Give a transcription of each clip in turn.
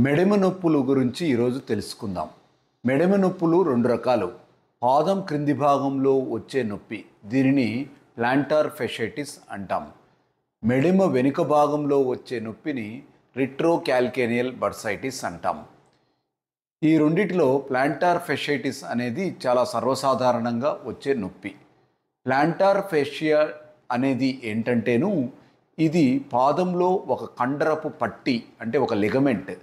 మెడమ నొప్పుల గురించి ఈరోజు తెలుసుకుందాం. మెడమ నొప్పులు రెండు రకాలు. పాదం క్రింది భాగంలో వచ్చే నొప్పి, దీనిని ప్లాంటార్ ఫెషైటిస్ అంటాం. మెడమ వెనుక భాగంలో వచ్చే నొప్పిని రిట్రోకాల్కేనియల్ బర్సైటిస్ అంటాం. ఈ రెండిటిలో ప్లాంటార్ ఫెషైటిస్ అనేది చాలా సర్వసాధారణంగా వచ్చే నొప్పి. ప్లాంటార్ ఫెషియా అనేది ఏంటంటేను, ఇది పాదంలో ఒక కండరపు పట్టి, అంటే ఒక లిగమెంట్.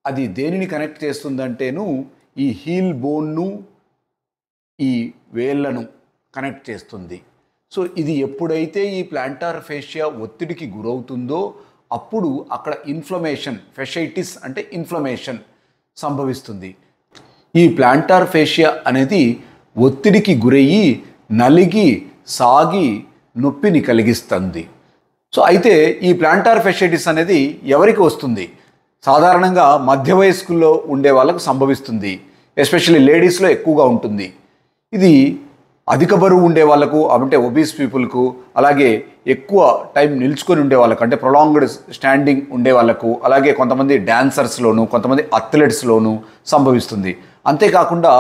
అది దేనిని కనెక్ట్ చేస్తుందంటేను ఈ హీల్ బోన్ను, ఈ వేళ్లను కనెక్ట్ చేస్తుంది. సో ఇది ఎప్పుడైతే ఈ ప్లాంటార్ ఫేషియా ఒత్తిడికి గురవుతుందో అప్పుడు అక్కడ ఇన్ఫ్లమేషన్, ఫెషైటిస్ అంటే ఇన్ఫ్లమేషన్ సంభవిస్తుంది. ఈ ప్లాంటార్ ఫేషియా అనేది ఒత్తిడికి గురయ్యి నలిగి సాగి నొప్పిని కలిగిస్తుంది. సో అయితే ఈ ప్లాంటార్ ఫెషైటిస్ అనేది ఎవరికి వస్తుంది? సాధారణంగా మధ్య వయస్కుల్లో ఉండే వాళ్ళకు సంభవిస్తుంది. ఎస్పెషల్లీ లేడీస్లో ఎక్కువగా ఉంటుంది. ఇది అధిక బరువు ఉండే వాళ్ళకు, అంటే ఒబీస్ పీపుల్కు, అలాగే ఎక్కువ టైం నిల్చుకొని ఉండే వాళ్ళకు, అంటే ప్రొలాంగ్డ్ స్టాండింగ్ ఉండే వాళ్ళకు, అలాగే కొంతమంది డాన్సర్స్లోను, కొంతమంది అథ్లెట్స్లోను సంభవిస్తుంది. అంతేకాకుండా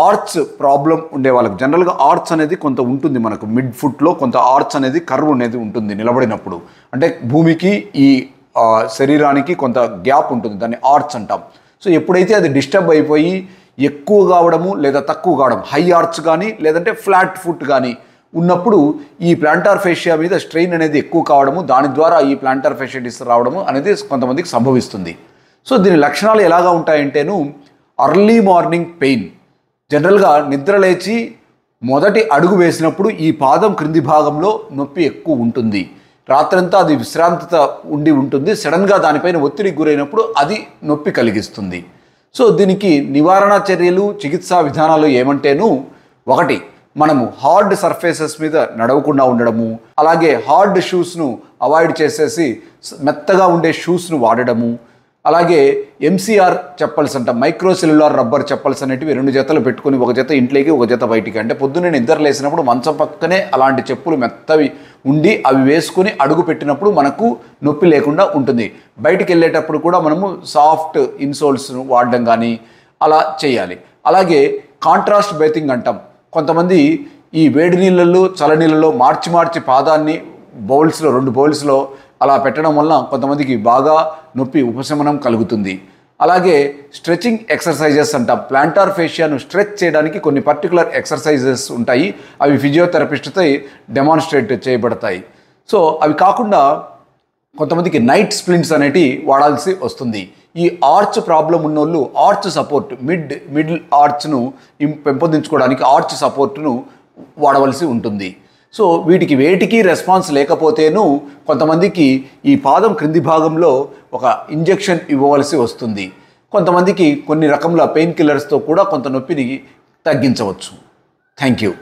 ఆర్చ్ ప్రాబ్లం ఉండే వాళ్ళకు, జనరల్గా ఆర్చ్ అనేది కొంత ఉంటుంది, మనకు మిడ్ ఫుట్లో కొంత ఆర్చ్ అనేది కర్వ్ అనేది ఉంటుంది నిలబడినప్పుడు. అంటే భూమికి ఈ శరీరానికి కొంత గ్యాప్ ఉంటుంది, దాన్ని ఆర్చ్ అంటాం. సో ఎప్పుడైతే అది డిస్టర్బ్ అయిపోయి ఎక్కువ కావడము లేదా తక్కువ కావడం, హై ఆర్చ్ కానీ లేదంటే ఫ్లాట్ ఫుట్ కానీ ఉన్నప్పుడు ఈ ప్లాంటార్ ఫేషియా మీద స్ట్రెయిన్ అనేది ఎక్కువ కావడము, దాని ద్వారా ఈ ప్లాంటార్ ఫెషైటిస్ రావడము అనేది కొంతమందికి సంభవిస్తుంది. సో దీని లక్షణాలు ఎలాగా ఉంటాయంటేను, అర్లీ మార్నింగ్ పెయిన్. జనరల్గా నిద్ర లేచి మొదటి అడుగు వేసినప్పుడు ఈ పాదం క్రింది భాగంలో నొప్పి ఎక్కువ ఉంటుంది. రాత్రంతా అది విశ్రాంతత ఉండి ఉంటుంది. సడన్గా దానిపైన ఒత్తిడికి గురైనప్పుడు అది నొప్పి కలిగిస్తుంది. సో దీనికి నివారణ చర్యలు, చికిత్సా విధానాలు ఏమంటేను, ఒకటి, మనము హార్డ్ సర్ఫేసెస్ మీద నడవకుండా ఉండడము, అలాగే హార్డ్ షూస్ను అవాయిడ్ చేసేసి మెత్తగా ఉండే షూస్ను వాడడము, అలాగే ఎంసీఆర్ చెప్పల్స్ అంట, మైక్రోసెల్యులార్ రబ్బర్ చెప్పల్స్ అనేటివి 2 జతలు పెట్టుకుని, ఒక జత ఇంట్లోకి ఒక జత బయటికి, అంటే పొద్దున్నే నిద్ర లేసినప్పుడు మంచం పక్కనే అలాంటి చెప్పులు మెత్తవి ఉండి అవి వేసుకుని అడుగు పెట్టినప్పుడు మనకు నొప్పి లేకుండా ఉంటుంది. బయటికి వెళ్ళేటప్పుడు కూడా మనము సాఫ్ట్ ఇన్సోల్స్ను వాడడం కానీ అలా చేయాలి. అలాగే కాంట్రాస్ట్ బేతింగ్ అంటాం. కొంతమంది ఈ వేడి నీళ్ళల్లో చల్లనీళ్ళలో మార్చి పాదాన్ని బౌల్స్లో, 2 బౌల్స్లో అలా పెట్టడం వల్ల కొంతమందికి బాగా నొప్పి ఉపశమనం కలుగుతుంది. అలాగే స్ట్రెచింగ్ ఎక్సర్సైజెస్ అంటాం. ప్లాంటార్ ఫేషియాను స్ట్రెచ్ చేయడానికి కొన్ని పర్టికులర్ ఎక్సర్సైజెస్ ఉంటాయి. అవి ఫిజియోథెరపిస్ట్తో డెమాన్స్ట్రేట్ చేయబడతాయి. సో అవి కాకుండా కొంతమందికి నైట్ స్ప్లింట్స్ అనేటివి వాడాల్సి వస్తుంది. ఈ ఆర్చ్ ప్రాబ్లం ఉన్నోళ్ళు ఆర్చ్ సపోర్ట్, మిడిల్ ఆర్చ్ను పెంపొందించుకోవడానికి ఆర్చ్ సపోర్ట్ను వాడవలసి ఉంటుంది. సో వీటికి వేటికి రెస్పాన్స్ లేకపోతేను కొంతమందికి ఈ పాదం క్రింది భాగంలో ఒక ఇంజెక్షన్ ఇవ్వవలసి వస్తుంది. కొంతమందికి కొన్ని రకముల పెయిన్ కిల్లర్స్తో కూడా కొంత నొప్పిని తగ్గించవచ్చు. Thank you.